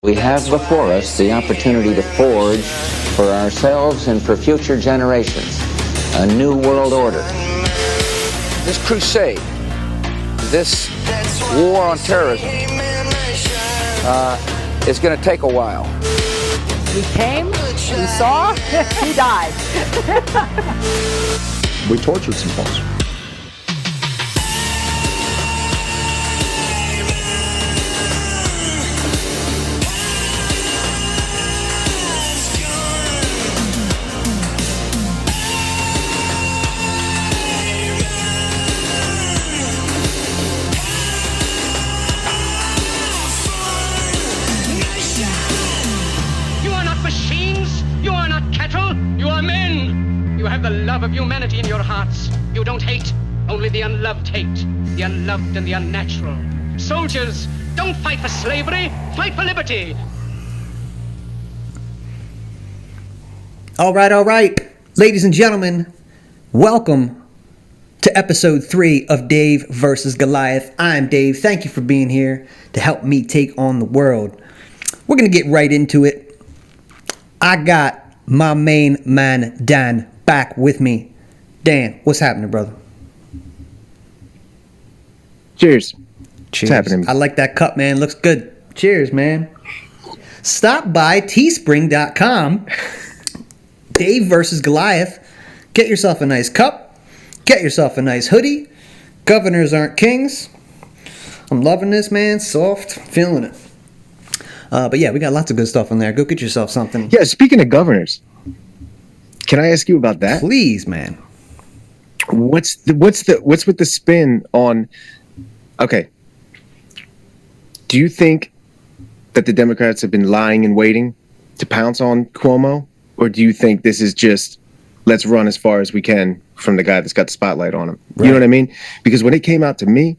We have before us the opportunity to forge for ourselves and for future generations a new world order. This crusade, this war on terrorism is going to take a while. We came, we saw, he died. We tortured some folks. You have the love of humanity in your hearts. You don't hate, only the unloved hate, the unloved and the unnatural. Soldiers, don't fight for slavery, fight for liberty. All right. Ladies and gentlemen, welcome to episode 3 of Dave versus Goliath. I'm Dave. Thank you for being here to help me take on the world. We're going to get right into it. I got my main man, Dan, back with me. Dan, what's happening, brother? Cheers. Cheers. What's happening? I like that cup, man. Looks good. Cheers, man. Stop by teespring.com. Dave versus Goliath. Get yourself a nice cup. Get yourself a nice hoodie. Governors aren't kings. I'm loving this, man. Soft. Feeling it. But yeah, we got lots of good stuff in there. Go get yourself something. Yeah, speaking of governors, can I ask you about that? Please, man. What's with the spin on? Okay. Do you think that the Democrats have been lying and waiting to pounce on Cuomo, or do you think this is just let's run as far as we can from the guy that's got the spotlight on him? Right. You know what I mean? Because when it came out to me,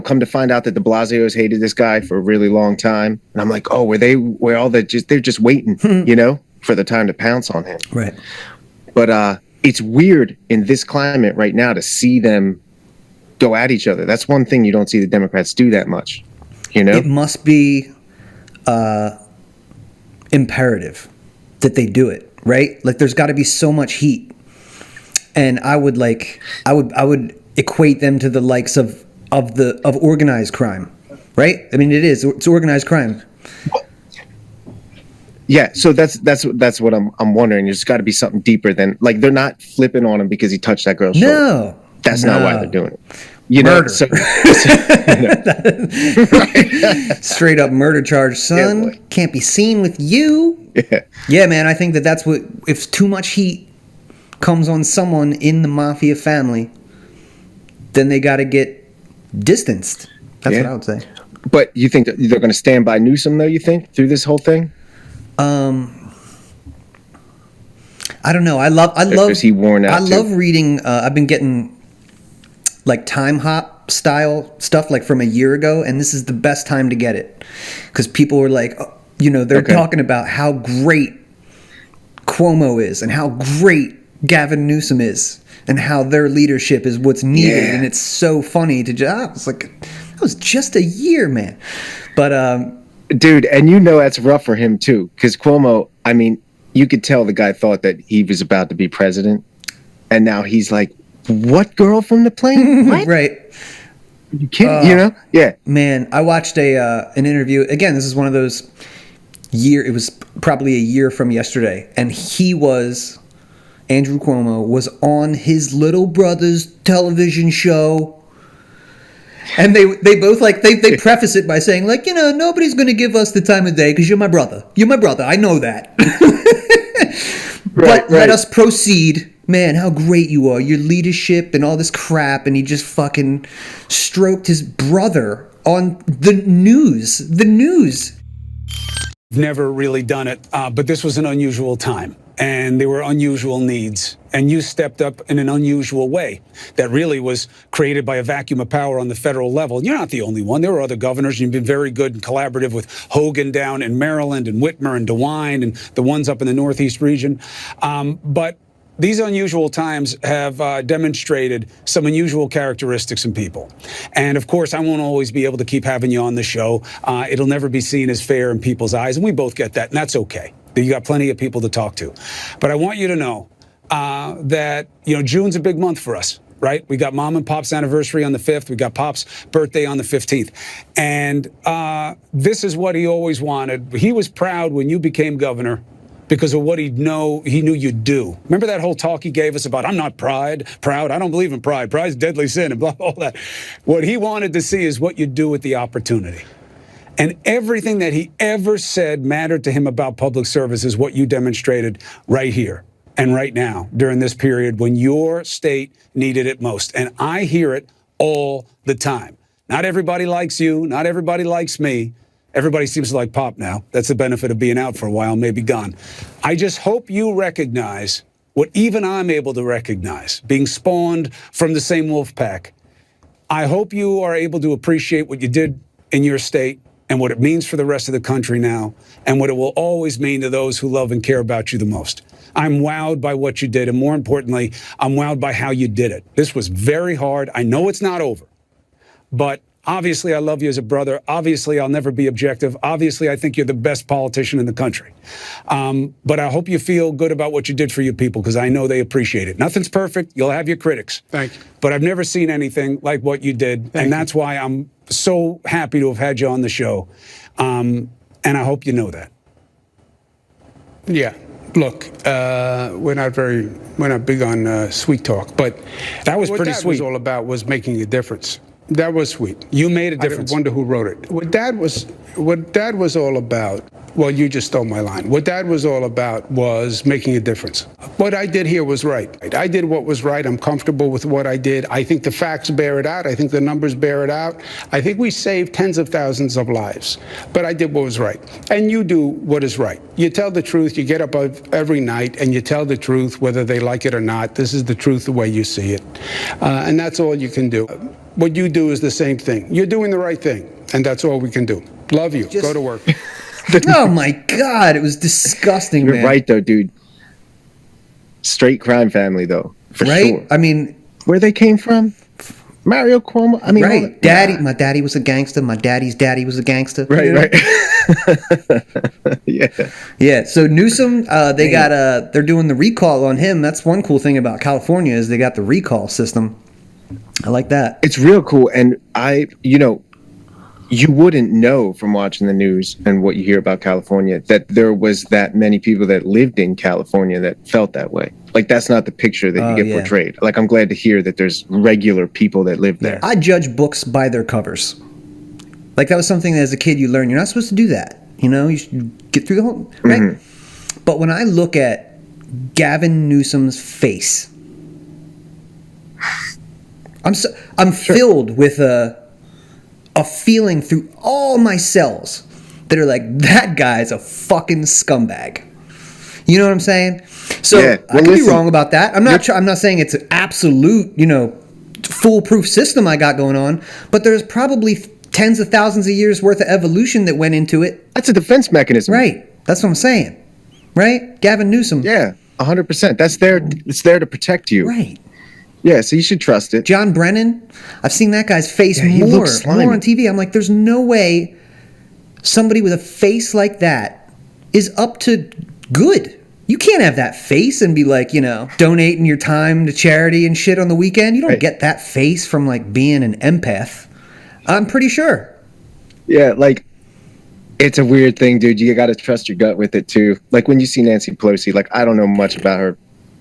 come to find out that de Blasio's hated this guy for a really long time. And I'm like, oh, they're just waiting, for the time to pounce on him. Right. But it's weird in this climate right now to see them go at each other. That's one thing you don't see the Democrats do that much, It must be imperative that they do it, right? Like there's got to be so much heat. And I would equate them to the likes of organized crime, right? I mean, it's organized crime. Yeah, so that's what I'm wondering. There's got to be something deeper than like they're not flipping on him because he touched that girl's shoulder. No, that's not why they're doing it. Murder. Right. Straight up murder charge, son. Yeah, can't be seen with you. Yeah, man. I think that's what if too much heat comes on someone in the mafia family, then they got to get distanced. That's what I would say. But you think that they're going to stand by Newsom, though, you think, through this whole thing? I don't know. I love Is he worn out too? love reading. I've been getting like time hop style stuff like from a year ago, and this is the best time to get it because people were like, they're talking about how great Cuomo is and how great Gavin Newsom is and how their leadership is what's needed. Yeah. And it's so funny to it's like, that was just a year, man. But, dude, and that's rough for him too. Cause Cuomo, I mean, you could tell the guy thought that he was about to be president. And now he's like, what girl from the plane? What? Right. You kidding? Yeah. Man, I watched an interview. Again, this is one of those it was probably a year from yesterday. And Andrew Cuomo was on his little brother's television show. And they both they preface it by saying like, nobody's going to give us the time of day because you're my brother. You're my brother. I know that. But let us proceed. Man, how great you are. Your leadership and all this crap. And he just fucking stroked his brother on the news. The news. Never really done it, but this was an unusual time. And there were unusual needs. And you stepped up in an unusual way that really was created by a vacuum of power on the federal level. You're not the only one. There were other governors. You've been very good and collaborative with Hogan down in Maryland and Whitmer and DeWine and the ones up in the Northeast region. But these unusual times have demonstrated some unusual characteristics in people. And of course, I won't always be able to keep having you on the show. It'll never be seen as fair in people's eyes, and we both get that, and that's okay. You got plenty of people to talk to. But I want you to know that, June's a big month for us, right? We got Mom and Pop's anniversary on the 5th. We got Pop's birthday on the 15th. And this is what he always wanted. He was proud when you became governor because of what he knew you'd do. Remember that whole talk he gave us about, I'm not proud, I don't believe in pride, pride's deadly sin, and blah, all that. What he wanted to see is what you'd do with the opportunity. And everything that he ever said mattered to him about public service is what you demonstrated right here and right now during this period when your state needed it most. And I hear it all the time. Not everybody likes you, not everybody likes me. Everybody seems to like Pop now. That's the benefit of being out for a while, maybe gone. I just hope you recognize what even I'm able to recognize, being spawned from the same wolf pack. I hope you are able to appreciate what you did in your state and what it means for the rest of the country now, and what it will always mean to those who love and care about you the most. I'm wowed by what you did, and more importantly, I'm wowed by how you did it. This was very hard. I know it's not over, but obviously, I love you as a brother. Obviously, I'll never be objective. Obviously, I think you're the best politician in the country. But I hope you feel good about what you did for your people, because I know they appreciate it. Nothing's perfect. You'll have your critics. Thank you. But I've never seen anything like what you did. And that's why I'm so happy to have had you on the show. And I hope you know that. Yeah. Look, we're not big on sweet talk, but that was pretty what that sweet. was all about was making a difference. That was sweet. You made a difference. I wonder who wrote it. What Dad was all about, well, you just stole my line. What Dad was all about was making a difference. What I did here was right. I did what was right. I'm comfortable with what I did. I think the facts bear it out. I think the numbers bear it out. I think we saved tens of thousands of lives. But I did what was right. And you do what is right. You tell the truth. You get up every night and you tell the truth, whether they like it or not. This is the truth the way you see it. And that's all you can do. What you do is the same thing. You're doing the right thing, and that's all we can do. Love you. Go to work. Oh my God, it was disgusting, You're man. right, though, dude. Straight crime family, though, for sure. I mean, where they came from? Mario Cuomo. I mean, right. Daddy, my daddy was a gangster. My daddy's daddy was a gangster. Right, right. Yeah. Yeah. So Newsom, they're doing the recall on him. That's one cool thing about California is they got the recall system. I like that. It's real cool. And you wouldn't know from watching the news and what you hear about California that there was that many people that lived in California that felt that way. Like, that's not the picture that you get portrayed. Like, I'm glad to hear that there's regular people that live there. I judge books by their covers. Like, that was something that as a kid you learn. You're not supposed to do that. You should get through the whole, right? Mm-hmm. But when I look at Gavin Newsom's face, I'm filled with a feeling through all my cells that are like, that guy's a fucking scumbag. You know what I'm saying? So I could be wrong about that. I'm not saying it's an absolute, foolproof system I got going on, but there's probably tens of thousands of years worth of evolution that went into it. That's a defense mechanism. Right. That's what I'm saying. Right? Gavin Newsom. Yeah, 100%. That's there. It's there to protect you. Right. Yeah, so you should trust it. John Brennan, I've seen that guy's face more on TV. I'm like, there's no way somebody with a face like that is up to good. You can't have that face and be like, donating your time to charity and shit on the weekend. You don't get that face from like being an empath. I'm pretty sure. Yeah, like, it's a weird thing, dude. You got to trust your gut with it too. Like when you see Nancy Pelosi, like, I don't know much about her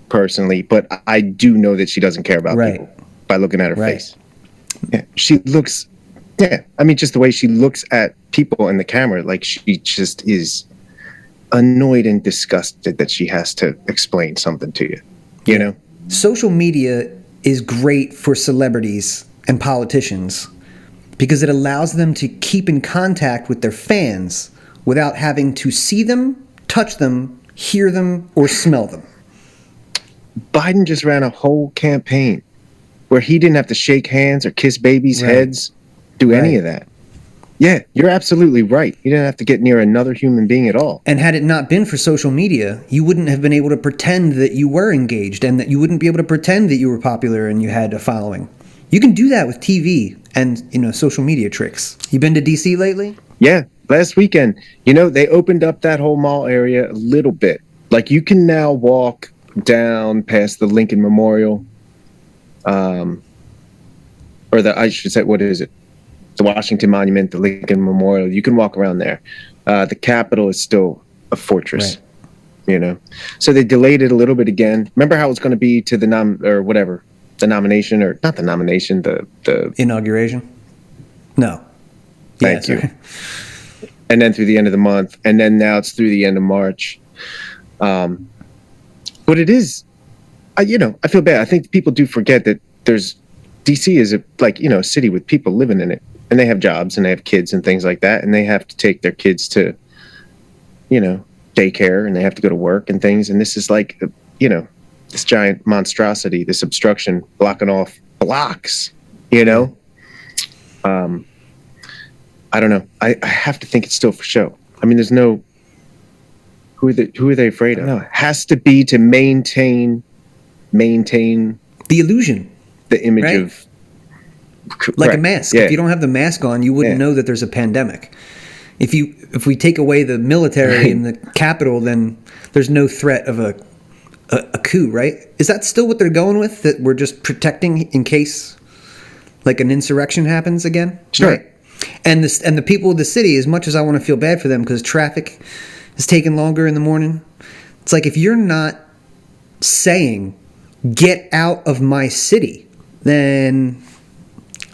personally, but I do know that she doesn't care about people by looking at her face. Yeah, she looks, I mean, just the way she looks at people in the camera, like she just is annoyed and disgusted that she has to explain something to you, you know? Social media is great for celebrities and politicians because it allows them to keep in contact with their fans without having to see them, touch them, hear them, or smell them. Biden just ran a whole campaign where he didn't have to shake hands or kiss babies' heads, do any of that. Yeah, you're absolutely right. You didn't have to get near another human being at all. And had it not been for social media, you wouldn't have been able to pretend that you were engaged, and that you wouldn't be able to pretend that you were popular and you had a following. You can do that with TV and, social media tricks. You been to DC lately? Yeah, last weekend. They opened up that whole mall area a little bit. Like, you can now walk down past the Lincoln Memorial, I should say, what is it? The Washington Monument, the Lincoln Memorial. You can walk around there. The Capitol is still a fortress, So they delayed it a little bit again. Remember how it was going to be to the nomination, or not the nomination, the inauguration? No. Thank you. And then through the end of the month, and then now it's through the end of March. But it is, I feel bad. I think people do forget that DC is a city with people living in it, and they have jobs and they have kids and things like that, and they have to take their kids to, daycare, and they have to go to work and things. And this is this giant monstrosity, this obstruction blocking off blocks, I don't know. I have to think it's still for show. I mean, there's no, who are they afraid of? No, it has to be to maintain the illusion, the image, right? Of like a mask. Yeah. If you don't have the mask on, you wouldn't know that there's a pandemic. If we take away the military in the Capitol, then there's no threat of a coup, right? Is that still what they're going with? That we're just protecting in case like an insurrection happens again? Sure. Right? And the people of the city, as much as I want to feel bad for them because traffic is taking longer in the morning, it's like, if you're not saying get out of my city, then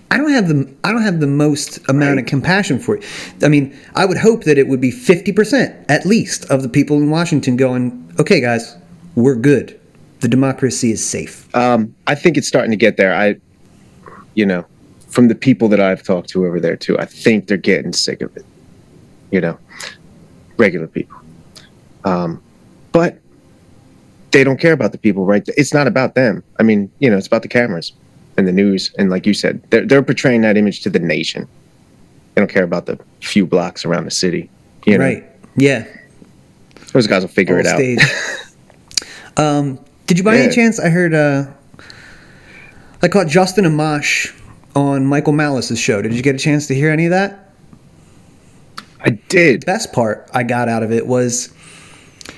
I don't have the most amount of compassion for it. I mean, I would hope that it would be 50% at least of the people in Washington going, okay, guys, we're good. The democracy is safe. I think it's starting to get there. From the people that I've talked to over there too, I think they're getting sick of it. Regular people. But they don't care about the people, right? It's not about them. I mean, it's about the cameras and the news. And like you said, they're portraying that image to the nation. They don't care about the few blocks around the city. Right. Yeah. Those guys will figure it out. Did you by any chance, I heard, I caught Justin Amash on Michael Malice's show. Did you get a chance to hear any of that? I did. The best part I got out of it was,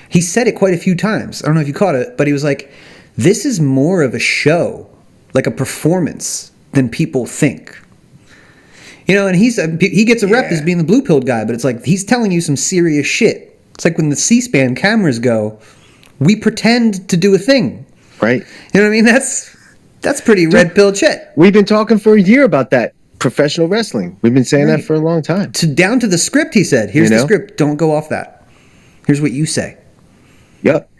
he said it quite a few times. I don't know if you caught it, but he was like, this is more of a show, like a performance, than people think. And he gets a rep as being the blue-pilled guy, but it's like, he's telling you some serious shit. It's like when the C-SPAN cameras go, we pretend to do a thing. Right. You know what I mean? That's pretty red-pilled shit. We've been talking for a year about that. Professional wrestling. We've been saying that for a long time. Down to the script, he said. Here's the script. Don't go off that. Here's what you say. Yep.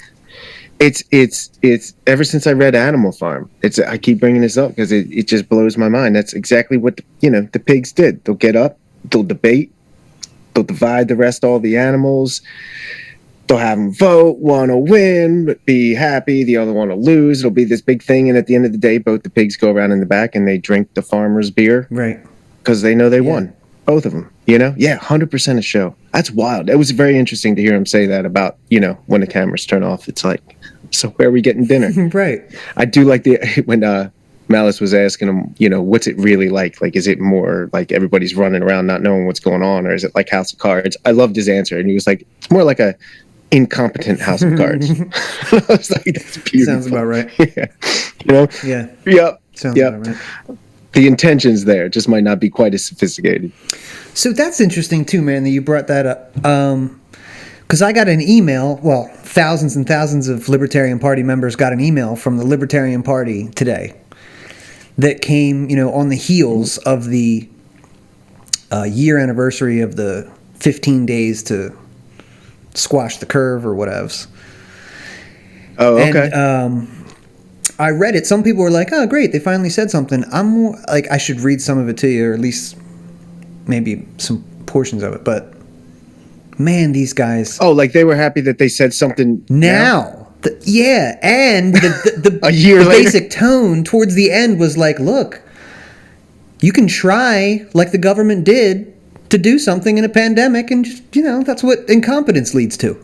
It's ever since I read Animal Farm. I keep bringing this up because it just blows my mind. That's exactly what the pigs did. They'll get up, they'll debate, they'll divide the rest, all the animals. They'll have them vote. One will win, be happy. The other one will lose. It'll be this big thing. And at the end of the day, both the pigs go around in the back and they drink the farmer's beer. Right. Because they know they won. Both of them. Yeah, 100% a show. That's wild. It was very interesting to hear him say that about, when the cameras turn off. It's like, so where are we getting dinner? Right. I do like when Malice was asking him, what's it really like? Like, is it more like everybody's running around not knowing what's going on? Or is it like House of Cards? I loved his answer. And he was like, it's more like a incompetent House of Cards. I was like, that's beautiful. Sounds about right. Yeah. Yeah. Yep. Sounds about right. The intentions there just might not be quite as sophisticated. So that's interesting too, man, that you brought that up. Because I got an email, thousands and thousands of Libertarian Party members got an email from the Libertarian Party today that came, on the heels of the year anniversary of the 15 days to squash the curve or whatevs. Oh, okay. And I read it. Some people were like, oh, great, they finally said something. I'm like, I should read some of it to you, or at least maybe some portions of it. But, man, these guys... Oh, like they were happy that they said something now. And the a year the later. Basic tone towards the end was like, look, you can try like the government did, to do something in a pandemic, and just, that's what incompetence leads to.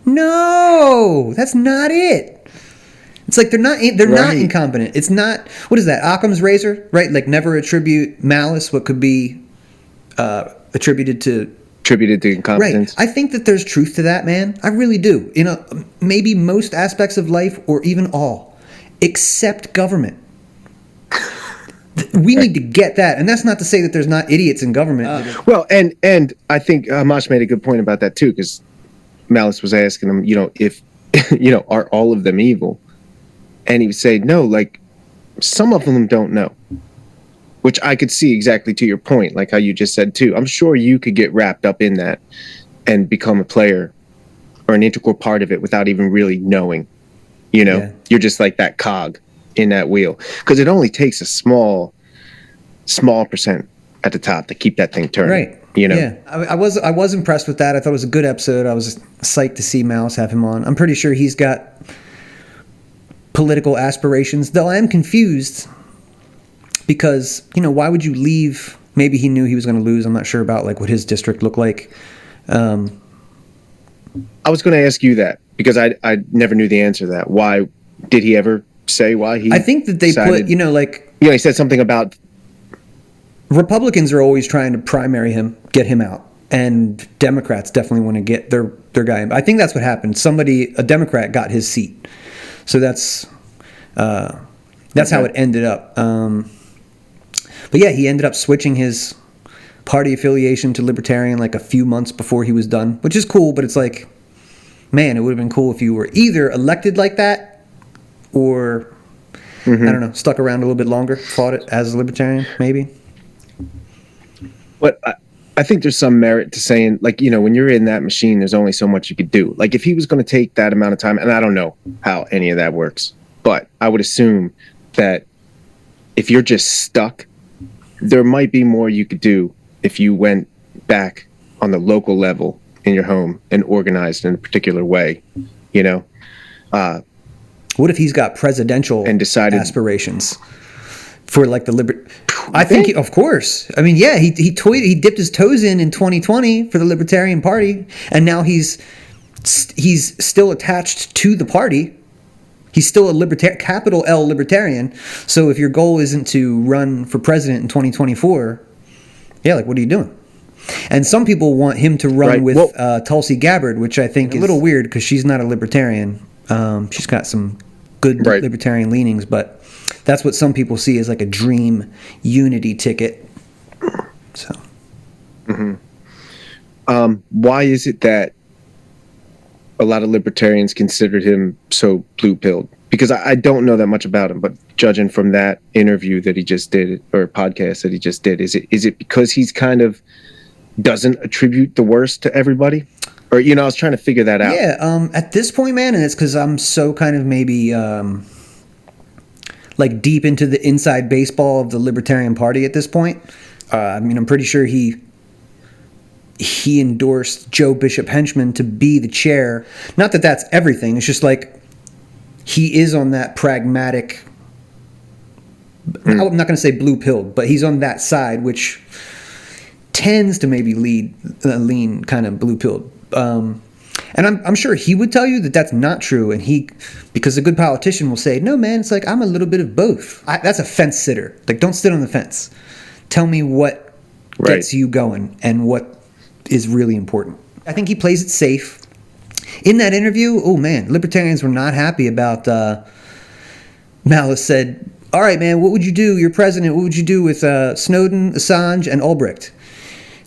No, that's not it. It's like they're not incompetent. It's not, what is that, Occam's razor, right? Like never attribute malice what could be attributed to incompetence. Right. I think that there's truth to that, man. I really do. Maybe most aspects of life, or even all, except government. We need to get that, and that's not to say that there's not idiots in government. Well, and I think Amash made a good point about that too, because Malice was asking him, if are all of them evil, and he would say no, like some of them don't know, which I could see exactly to your point, like how you just said too. I'm sure you could get wrapped up in that and become a player or an integral part of it without even really knowing. You're just like that cog in that wheel, because it only takes a small percent at the top to keep that thing turning. Right. Yeah. I was impressed with that. I thought it was a good episode. I was psyched to see Mouse have him on. I'm pretty sure he's got political aspirations, though I am confused because, why would you leave? Maybe he knew he was going to lose. I'm not sure about like what his district looked like. I was going to ask you that because I never knew the answer to that. Why did he ever say why he? I think that they decided, put, he said something about Republicans are always trying to primary him, get him out, and Democrats definitely want to get their guy. I think that's what happened. A Democrat got his seat, so that's how it ended up. But yeah, he ended up switching his party affiliation to Libertarian like a few months before he was done, which is cool. But it's like, man, it would have been cool if you were either elected like that or I don't know, stuck around a little bit longer, fought it as a Libertarian, maybe. But I think there's some merit to saying, like, when you're in that machine, there's only so much you could do. Like, if he was going to take that amount of time, and I don't know how any of that works, but I would assume that if you're just stuck, there might be more you could do if you went back on the local level in your home and organized in a particular way, What if he's got presidential and decided aspirations for like the I think, of course. I mean, yeah, he dipped his toes in 2020 for the Libertarian Party, and now he's still attached to the party. He's still a capital L libertarian. So if your goal isn't to run for president in 2024, yeah, like what are you doing? And some people want him to run with Tulsi Gabbard, which I think is a little weird because she's not a libertarian. She's got some good libertarian leanings, but that's what some people see as like a dream unity ticket. So, why is it that a lot of libertarians considered him so blue-pilled? Because I don't know that much about him, but judging from that interview that he just did, or podcast that he just did, is it because he's kind of doesn't attribute the worst to everybody? Or, I was trying to figure that out. Yeah, at this point, man, and it's because I'm so kind of maybe like deep into the inside baseball of the Libertarian Party at this point. I'm pretty sure he endorsed Joe Bishop Henchman to be the chair. Not that that's everything. It's just like he is on that pragmatic. I'm not going to say blue-pilled, but he's on that side, which tends to maybe lean kind of blue-pilled. And I'm sure he would tell you that that's not true. And because a good politician will say, no, man, it's like, I'm a little bit of both. That's a fence sitter. Like, don't sit on the fence. Tell me what gets you going and what is really important. I think he plays it safe. In that interview, oh man, libertarians were not happy about, Malice said, all right, man, what would you do? You're president. What would you do with Snowden, Assange, and Ulbricht?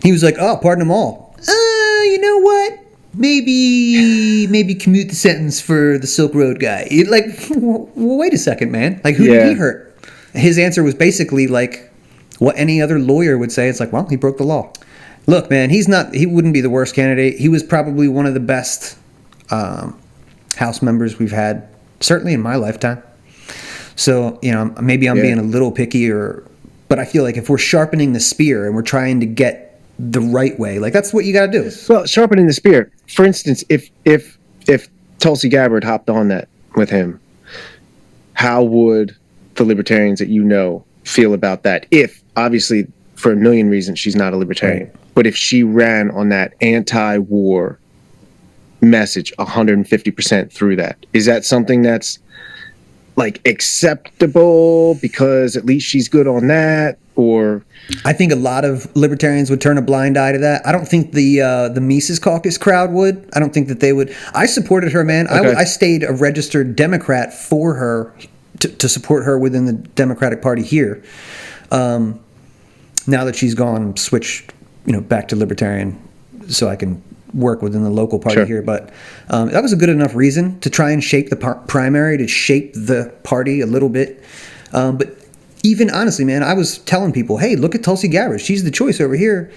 He was like, oh, pardon them all. You know what? Maybe commute the sentence for the Silk Road guy. Like, well, wait a second, man. Like, who did he hurt? His answer was basically like what any other lawyer would say. It's like, well, he broke the law. Look, man, he wouldn't be the worst candidate. He was probably one of the best House members we've had, certainly in my lifetime. So, maybe I'm being a little picky, but I feel like if we're sharpening the spear and we're trying to get the right way, like that's what you got to do. Well, sharpening the spear. For instance, if Tulsi Gabbard hopped on that with him, how would the libertarians that feel about that? If obviously for a million reasons she's not a libertarian. but if she ran on that anti-war message 150% through that, is that something that's like acceptable because at least she's good on that? Or I think a lot of libertarians would turn a blind eye to that. I don't think the Mises Caucus crowd would. I don't think that they would. I supported her, man. Okay. I stayed a registered Democrat for her to support her within the Democratic Party here. Now that she's gone, switched, back to Libertarian, so I can work within the local party here. But that was a good enough reason to try and shape the primary, to shape the party a little bit. But even honestly, man, I was telling people, hey, look at Tulsi Gabbard. She's the choice over here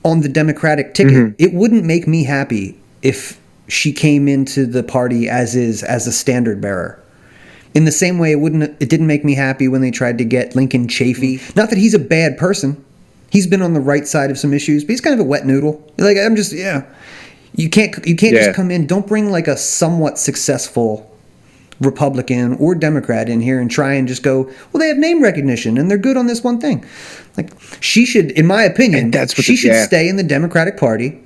on the Democratic ticket. Mm-hmm. It wouldn't make me happy if she came into the party as a standard bearer. In the same way, it didn't make me happy when they tried to get Lincoln Chafee. Not that he's a bad person. He's been on the right side of some issues, but he's kind of a wet noodle. Like, I'm just, you can't just come in. Don't bring like a somewhat successful Republican or Democrat in here and try and just go, well, they have name recognition and they're good on this one thing. Like, she should, in my opinion, she should stay in the Democratic Party.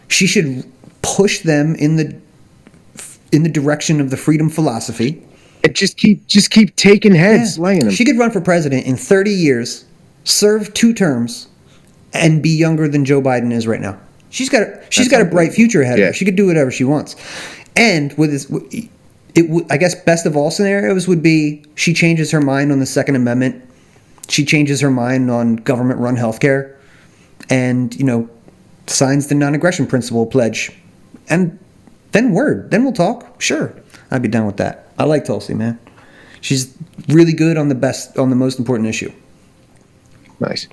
She should push them in the direction of the freedom philosophy. And just keep taking heads, laying them. She could run for president in 30 years, serve 2 terms, and be younger than Joe Biden is right now. She's got a bright future ahead of her. She could do whatever she wants. And with this, I guess best of all scenarios would be she changes her mind on the Second Amendment. She changes her mind on government-run healthcare, and signs the non-aggression principle pledge, and then we'll talk. Sure, I'd be down with that. I like Tulsi, man. She's really good on the most important issue. Nice.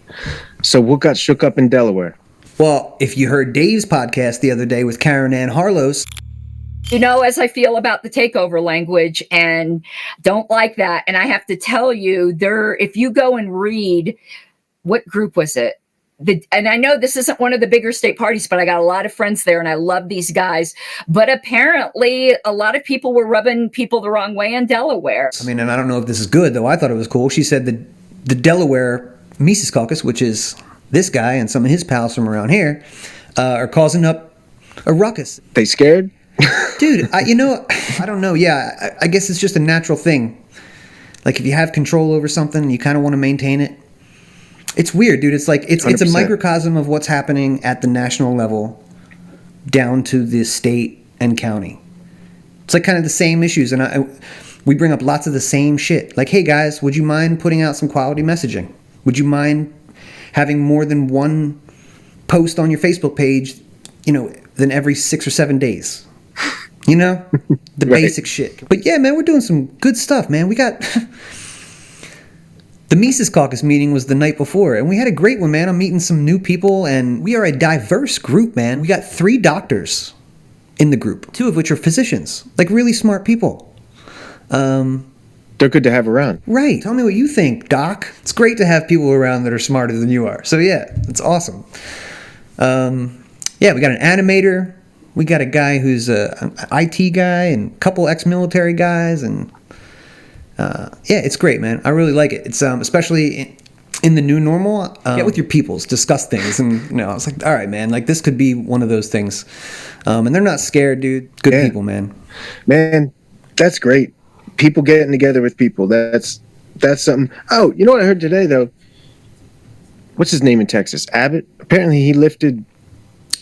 So what got shook up in Delaware? Well, if you heard Dave's podcast the other day with Karen Ann Harlos. As I feel about the takeover language and don't like that. And I have to tell you, if you go and read, what group was it? And I know this isn't one of the bigger state parties, but I got a lot of friends there and I love these guys. But apparently a lot of people were rubbing people the wrong way in Delaware. I mean, and I don't know if this is good, though. I thought it was cool. She said the Delaware Mises Caucus, which is this guy and some of his pals from around here, are causing up a ruckus. They scared? Dude, I don't know. Yeah, I guess it's just a natural thing. Like, if you have control over something, you kind of want to maintain it. It's weird, dude. It's like it's a microcosm of what's happening at the national level down to the state and county. It's like kind of the same issues, and we bring up lots of the same shit. Like, hey guys, would you mind putting out some quality messaging? Would you mind having more than one post on your Facebook page, than every 6 or 7 days? The right. Basic shit. But yeah, man, we're doing some good stuff, man. We got the Mises Caucus meeting was the night before, and we had a great one, man. I'm meeting some new people, and we are a diverse group, man. We got 3 doctors in the group, 2 of which are physicians, like really smart people. They're good to have around. Right. Tell me what you think, Doc. It's great to have people around that are smarter than you are. So yeah, it's awesome. We got an animator. We got a guy who's an IT guy and a couple ex-military guys, and it's great, man. I really like it. It's especially in the new normal. Get with your peoples, discuss things, and I was like, all right, man, like this could be one of those things. And they're not scared, dude. Good people, man. Man, that's great. People getting together with people. That's something. Oh, you know what I heard today though? What's his name in Texas? Abbott. Apparently he lifted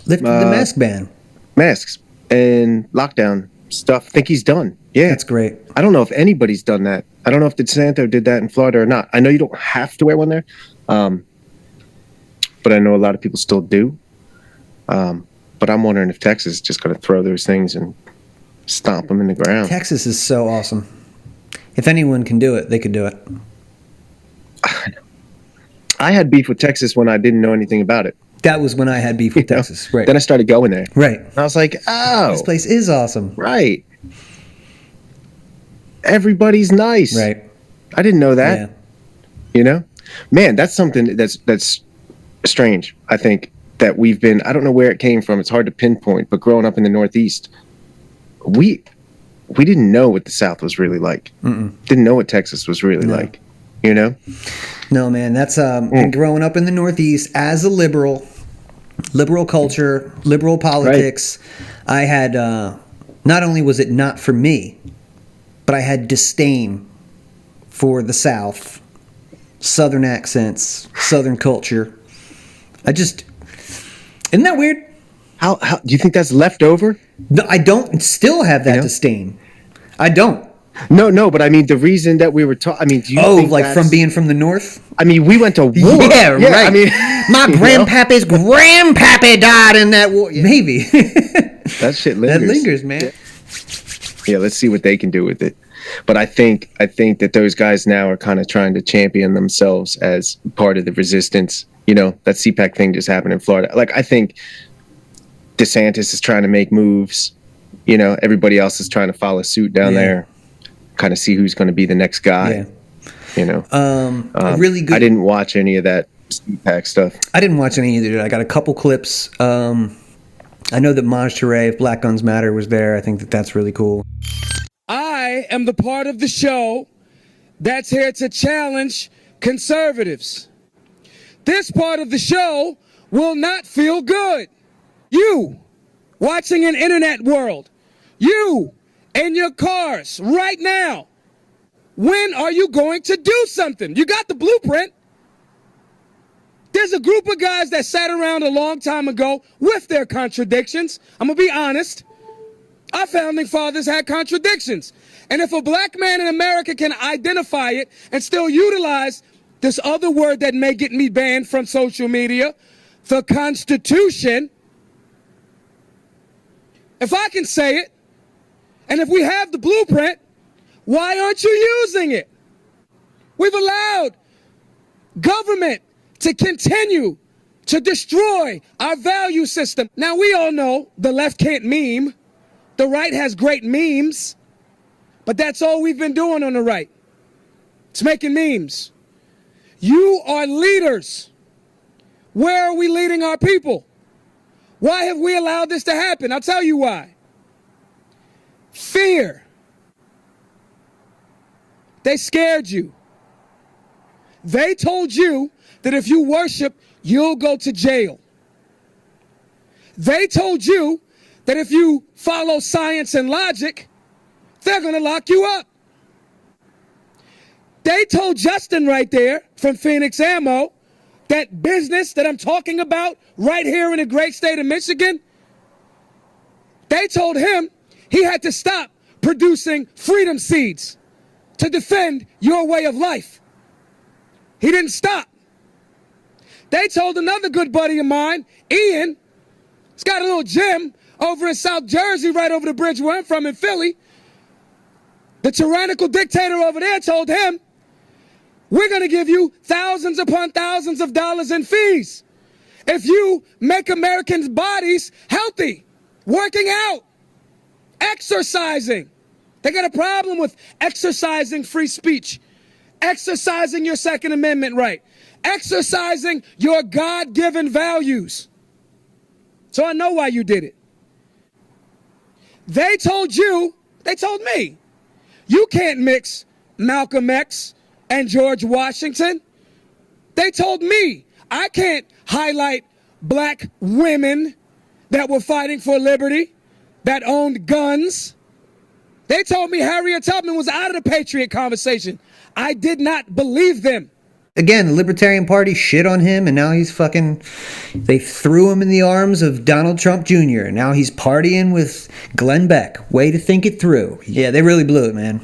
the mask ban. Masks and lockdown stuff. I think he's done. Yeah. That's great. I don't know if anybody's done that. I don't know if DeSanto did that in Florida or not. I know you don't have to wear one there. But I know a lot of people still do. But I'm wondering if Texas is just going to throw those things and stomp them in the ground. Texas is so awesome. If anyone can do it, they could do it. I had beef with Texas when I didn't know anything about it. That was when I had beef with Texas. Right. Then I started going there. Right. And I was like, oh. This place is awesome. Right. Everybody's nice. Right. I didn't know that. Yeah. Man, that's something that's strange. I think that we've been, I don't know where it came from. It's hard to pinpoint, but growing up in the Northeast, we didn't know what the South was really like. Didn't know what Texas was really like. No, man, that's and growing up in the Northeast as a liberal, liberal culture, liberal politics. Right. I had, not only was it not for me, but I had disdain for the South, Southern accents, Southern culture. Isn't that weird? How do you think that's left over? No, I don't still have that disdain. I don't. No, but I mean the reason that we were talking. I mean, do you think like from being from the North? I mean, we went to war. Yeah, right. I mean, my grandpappy's grandpappy died in that war. Yeah. Maybe that shit lingers. That lingers, man. Yeah, let's see what they can do with it. But I think that those guys now are kind of trying to champion themselves as part of the resistance. You know, that CPAC thing just happened in Florida. Like, I think DeSantis is trying to make moves. You know, everybody else is trying to follow suit down there. Kind of see who's going to be the next guy. Yeah. You know, really good. I didn't watch any of that CPAC stuff. I didn't watch any either. I got a couple clips. I know that Maj Touré of Black Guns Matter was there. I think that's really cool. I am the part of the show that's here to challenge conservatives. This part of the show will not feel good. You, watching an internet world, you in your cars right now, when are you going to do something? You got the blueprint. There's a group of guys that sat around a long time ago with their contradictions. I'm going to be honest. Our founding fathers had contradictions. And if a black man in America can identify it and still utilize this other word that may get me banned from social media, the Constitution, if I can say it, and if we have the blueprint, why aren't you using it? We've allowed government to continue to destroy our value system. Now, we all know the left can't meme. The right has great memes, but that's all we've been doing on the right. It's making memes. You are leaders. Where are we leading our people? Why have we allowed this to happen? I'll tell you why. Fear. They scared you. They told you that if you worship, you'll go to jail. They told you that if you follow science and logic, they're going to lock you up. They told Justin right there from Phoenix Ammo, that business that I'm talking about right here in the great state of Michigan, they told him he had to stop producing freedom seeds to defend your way of life. He didn't stop. They told another good buddy of mine, Ian, he's got a little gym over in South Jersey, right over the bridge where I'm from in Philly. The tyrannical dictator over there told him, we're going to give you thousands upon thousands of dollars in fees if you make Americans' bodies healthy, working out, exercising. They got a problem with exercising free speech, exercising your Second Amendment right, exercising your God-given values. So I know why you did it. They told you, they told me, you can't mix Malcolm X and George Washington. They told me I can't highlight black women that were fighting for liberty, that owned guns. They told me Harriet Tubman was out of the Patriot conversation. I did not believe them. Again, the Libertarian Party shit on him, and now he's they threw him in the arms of Donald Trump Jr., and now he's partying with Glenn Beck. Way to think it through. Yeah, they really blew it, man.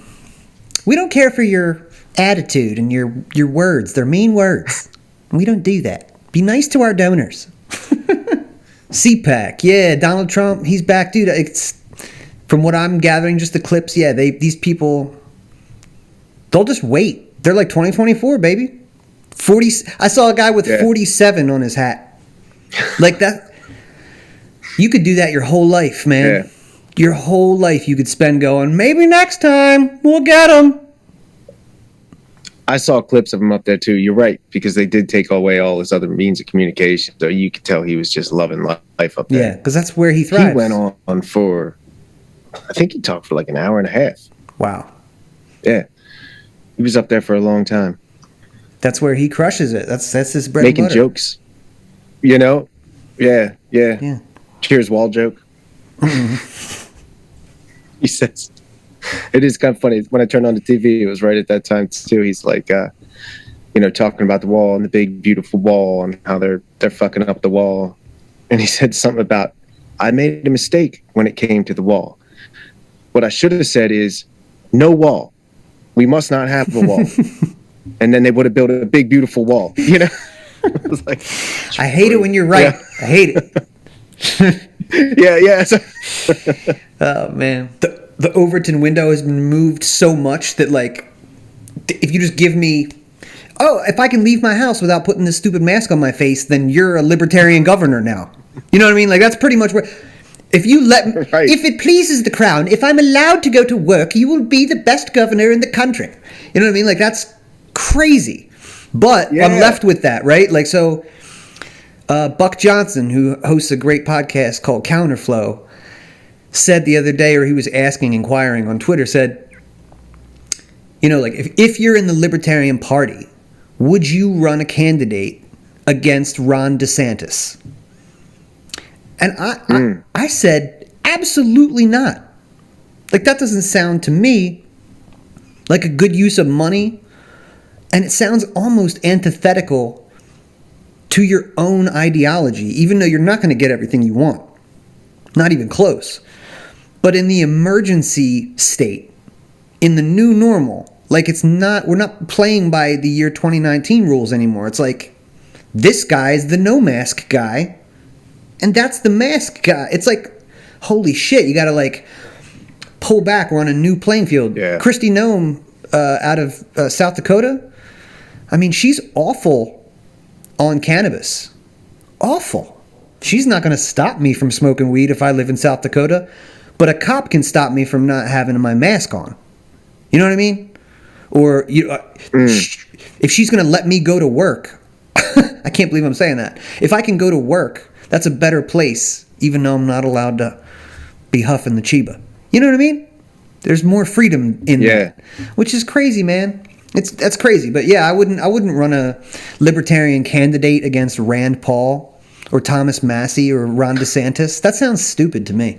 We don't care for your attitude and your words. They're mean words. We don't do that. Be nice to our donors. CPAC, yeah, Donald Trump, he's back, dude. It's from what I'm gathering, just the clips. Yeah, these people, they'll just wait. They're like 2024, baby. 40. I saw a guy with 47 on his hat. Like that. You could do that your whole life, man. Yeah. Your whole life you could spend going, maybe next time we'll get him. I saw clips of him up there too. You're right, because they did take away all his other means of communication. So you could tell he was just loving life up there. Yeah, because that's where he thrives. He went on for, I think he talked for like an hour and a half. Wow. Yeah. He was up there for a long time. That's where he crushes it. That's his bread Making and butter. Jokes. You know? Yeah. Cheers, wall joke. He says, it is kind of funny. When I turned on the TV, it was right at that time too. He's like, talking about the wall and the big, beautiful wall and how they're fucking up the wall. And he said something about, I made a mistake when it came to the wall. What I should have said is, no wall. We must not have a wall. And then they would have built a big, beautiful wall. I was like, I hate it when you're right. Yeah. I hate it. Yeah. Oh man, the Overton window has been moved so much that like, if you just give me, if I can leave my house without putting this stupid mask on my face, then you're a libertarian governor now. You know what I mean? Like that's pretty much where. If you let me, right. If it pleases the crown, if I'm allowed to go to work, you will be the best governor in the country. You know what I mean? Like that's crazy. But I'm left with that, right? Like so. Buck Johnson, who hosts a great podcast called Counterflow, said the other day, or he was inquiring on Twitter, said, like if you're in the Libertarian Party, would you run a candidate against Ron DeSantis? And I said, absolutely not. Like that doesn't sound to me like a good use of money, and it sounds almost antithetical to your own ideology, even though you're not going to get everything you want. Not even close. But in the emergency state, in the new normal, like we're not playing by the year 2019 rules anymore. It's like, this guy's the no mask guy, and that's the mask guy. It's like, holy shit, you got to like pull back. We're on a new playing field. Yeah. Kristi Noem out of South Dakota, I mean, she's awful on cannabis. Awful. She's not going to stop me from smoking weed if I live in South Dakota, but a cop can stop me from not having my mask on. You know what I mean? Or if she's going to let me go to work, I can't believe I'm saying that. If I can go to work, that's a better place, even though I'm not allowed to be huffing the Chiba. You know what I mean? There's more freedom in that, which is crazy, man. That's crazy, but yeah, I wouldn't run a libertarian candidate against Rand Paul or Thomas Massey or Ron DeSantis. That sounds stupid to me.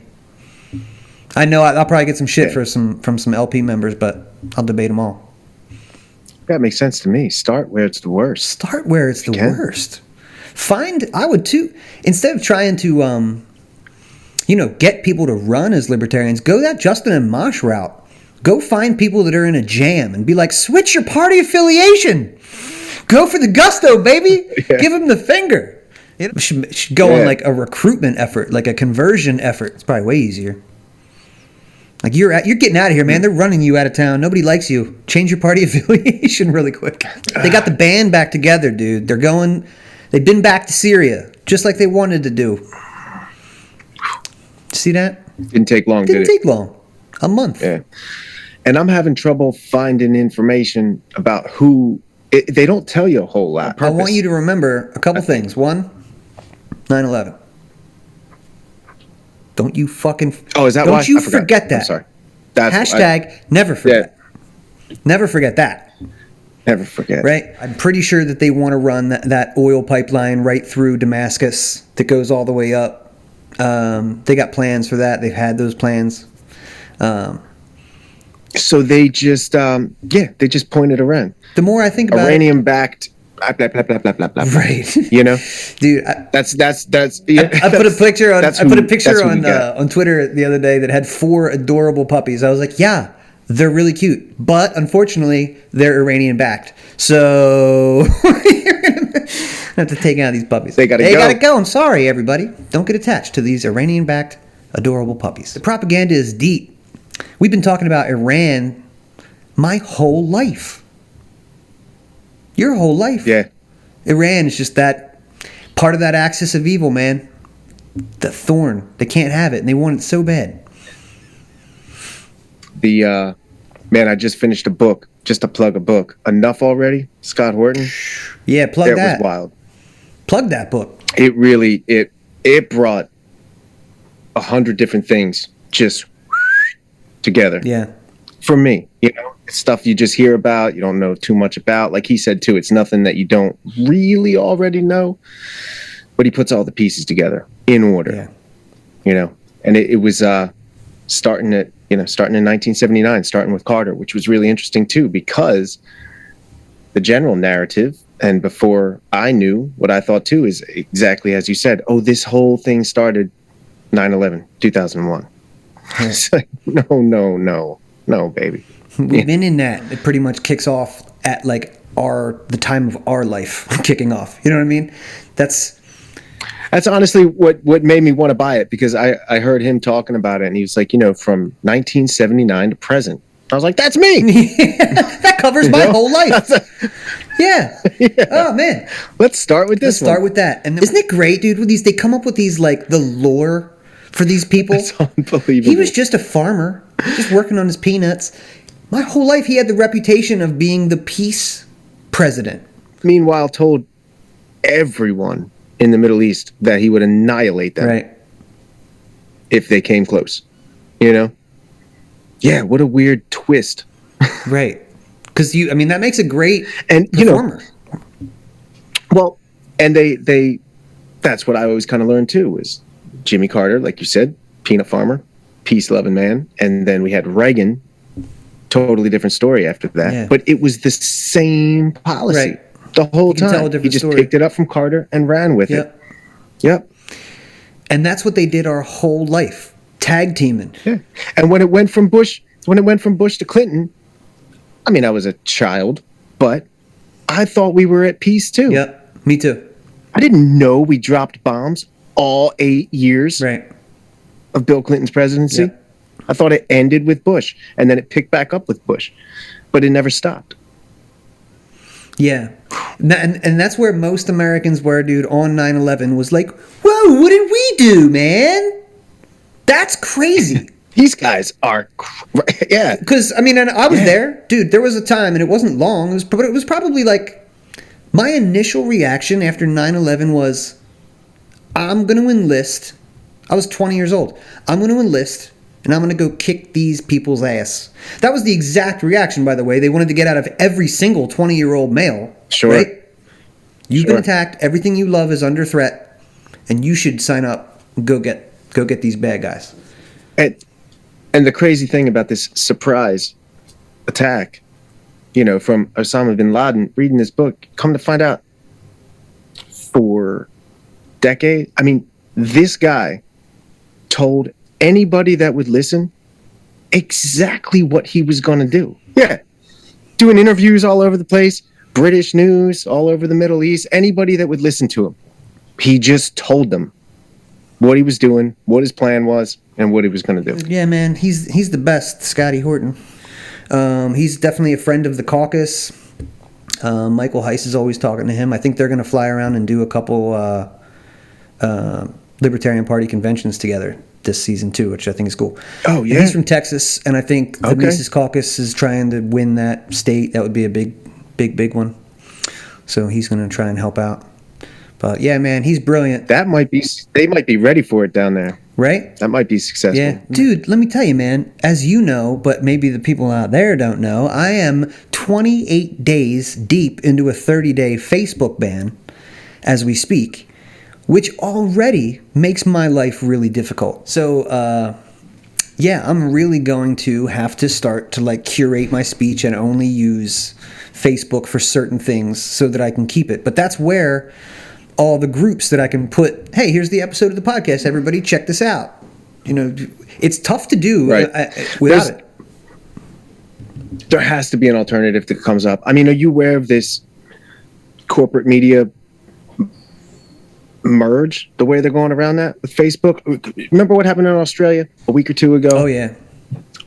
I know I'll probably get some shit from some LP members, but I'll debate them all. That makes sense to me. Start where it's the worst. Start where it's the worst. I would too. Instead of trying to get people to run as libertarians, go that Justin Amash route. Go find people that are in a jam and be like, switch your party affiliation. Go for the gusto, baby. Yeah. Give them the finger. It should go on like a recruitment effort, like a conversion effort. It's probably way easier. Like you're getting out of here, man. They're running you out of town. Nobody likes you. Change your party affiliation really quick. They got the band back together, dude. They've been back to Syria, just like they wanted to do. See that? Didn't take long, Didn't take long. A month. Yeah. And I'm having trouble finding information about who. They don't tell you a whole lot. I want you to remember a couple things. One, 9/11. Don't you fucking. Oh, is that don't why? You forget that. I'm sorry. That's never forget. Yeah. Never forget that. Never forget. Right? I'm pretty sure that they want to run that oil pipeline right through Damascus that goes all the way up. They got plans for that. They've had those plans. So they just, they just pointed around. The more I think about Iranian-backed, blah, blah, blah, blah, blah, blah, blah. Right. You know? Dude, that's. I put a picture on Twitter the other day that had 4 adorable puppies. I was like, yeah, they're really cute. But unfortunately, they're Iranian-backed. So you're going to have to take out these puppies. They got to go. I'm sorry, everybody. Don't get attached to these Iranian-backed adorable puppies. The propaganda is deep. We've been talking about Iran my whole life. Your whole life. Yeah. Iran is just that part of that axis of evil, man. The thorn. They can't have it, and they want it so bad. Man, I just finished a book. Just to plug a book. Enough Already? Scott Horton. Yeah, plug that. It was wild. Plug that book. It really, it brought 100 different things just together. Yeah. For me, it's stuff you just hear about, you don't know too much about. Like he said too, it's nothing that you don't really already know. but he puts all the pieces together in order. Yeah. You know, and it was starting in 1979, starting with Carter, which was really interesting too, because the general narrative, and before I knew what I thought too, is exactly as you said. Oh, this whole thing started 9/11, 2001. It's like, no, baby. We've been in that. It pretty much kicks off at like the time of our life kicking off. You know what I mean? That's honestly what made me want to buy it, because I heard him talking about it, and he was like, from 1979 to present. I was like, that's me. That covers my whole life. Yeah. Oh man. Let's start with this. Let's start with that. And isn't it great, dude? With these, they come up with these like the lore for these people. It's unbelievable. He was just a farmer, just working on his peanuts. My whole life, he had the reputation of being the peace president. Meanwhile, told everyone in the Middle East that he would annihilate them, right, if they came close. Yeah, what a weird twist. Right. Because that makes a great and performer. Well, and they that's what I always kind of learned too, was Jimmy Carter, like you said, peanut farmer, peace-loving man, and then we had Reagan, totally different story after that. Yeah. But it was the same policy, right, the whole time. He just picked it up from Carter and ran with it. Yep. And that's what they did our whole life, tag teaming. Yeah. And when it went from Bush to Clinton, I was a child, but I thought we were at peace too. Yep, me too. I didn't know we dropped bombs all 8 years of Bill Clinton's presidency. Yep. I thought it ended with Bush, and then it picked back up with Bush, but it never stopped. Yeah. And that's where most Americans were, dude, on 9/11 was like, whoa, what did we do, man? That's crazy. These guys are, yeah. Because, and I was there. Dude, there was a time, and it wasn't long, but it was probably like, my initial reaction after 9/11 was, I'm going to enlist. I was 20 years old. I'm going to enlist, and I'm going to go kick these people's ass. That was the exact reaction, by the way. They wanted to get out of every single 20-year-old male. Sure. Right? You've been attacked. Everything you love is under threat, and you should sign up and go get these bad guys. And the crazy thing about this surprise attack, from Osama bin Laden, reading this book, come to find out, for decades, this guy told anybody that would listen exactly what he was going to do. Yeah. Doing interviews all over the place, British news all over the Middle East, anybody that would listen to him. He just told them what he was doing, what his plan was, and what he was going to do. Yeah, man, he's the best, Scotty Horton. He's definitely a friend of the caucus. Michael Heiss is always talking to him. I think they're going to fly around and do a couple Libertarian Party conventions together this season too, which I think is cool. Oh, yeah. And he's from Texas, and I think the Mises Caucus is trying to win that state. That would be a big one. So he's going to try and help out. But yeah, man, he's brilliant. They might be ready for it down there. Right? That might be successful. Yeah. Dude, let me tell you, man, as you know, but maybe the people out there don't know, I am 28 days deep into a 30-day Facebook ban as we speak, which already makes my life really difficult. So, I'm really going to have to start to curate my speech and only use Facebook for certain things so that I can keep it. But that's where all the groups that I can put, hey, here's the episode of the podcast, everybody check this out. It's tough to do without it. There has to be an alternative that comes up. Are you aware of this corporate media merge, the way they're going around that with Facebook? Remember what happened in Australia a week or two ago? Oh, yeah.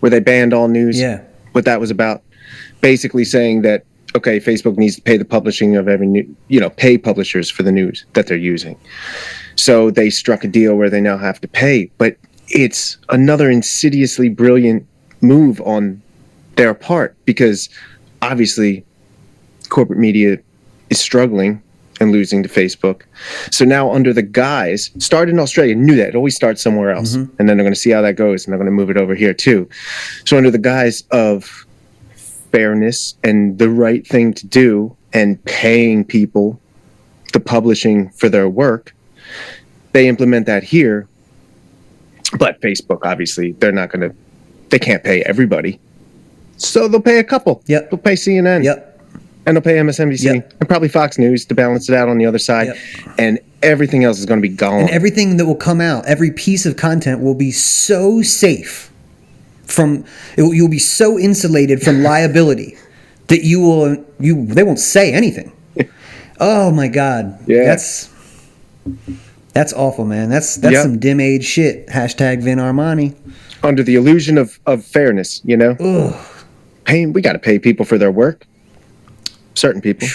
Where they banned all news? Yeah. What that was about? Basically saying that, okay, Facebook needs to pay the publishing of every new, pay publishers for the news that they're using. So they struck a deal where they now have to pay. But it's another insidiously brilliant move on their part, because obviously corporate media is struggling and losing to Facebook. So now under the guise, started in Australia, knew that. It always starts somewhere else. Mm-hmm. And then they're going to see how that goes, and they're going to move it over here too. So under the guise of fairness and the right thing to do and paying people, the publishing for their work, they implement that here. But Facebook, obviously, they can't pay everybody. So they'll pay a couple. Yep. They'll pay CNN. Yep. And they'll pay MSNBC. Yep. And probably Fox News to balance it out on the other side. Yep. And everything else is going to be gone. And everything that will come out, every piece of content will be so safe you'll be so insulated from liability that they won't say anything. Oh my God. Yeah. That's awful, man. That's some dim age shit. Hashtag Vin Armani. Under the illusion of fairness, you know? Ugh. Hey, we got to pay people for their work. Certain people.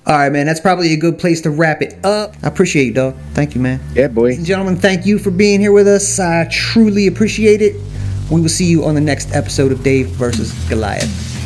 All right, man. That's probably a good place to wrap it up. I appreciate you, dog. Thank you, man. Yeah, boy. Ladies and gentlemen, thank you for being here with us. I truly appreciate it. We will see you on the next episode of Dave versus Goliath.